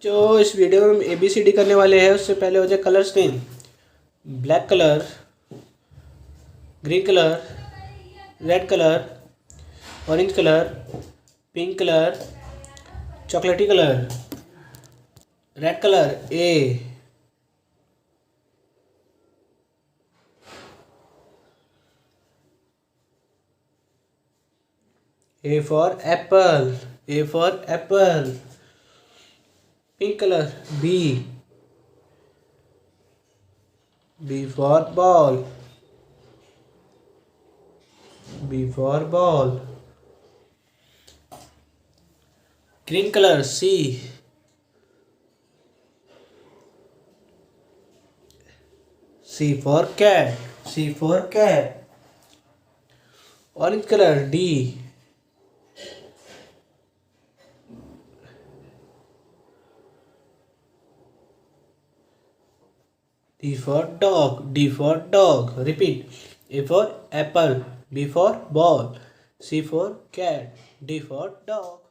जो इस वीडियो में हम ABCD करने वाले हैं उससे पहले हो जाए colours name. Black colour, green colour, red colour, orange colour, pink colour, chocolaty colour. Red colour A for apple, A for apple. Pink color B, B for ball, B for ball. Green color C, C for cat, C for cat. Orange color D, D for dog, D for dog. Repeat. A for apple, B for ball, C for cat, D for dog.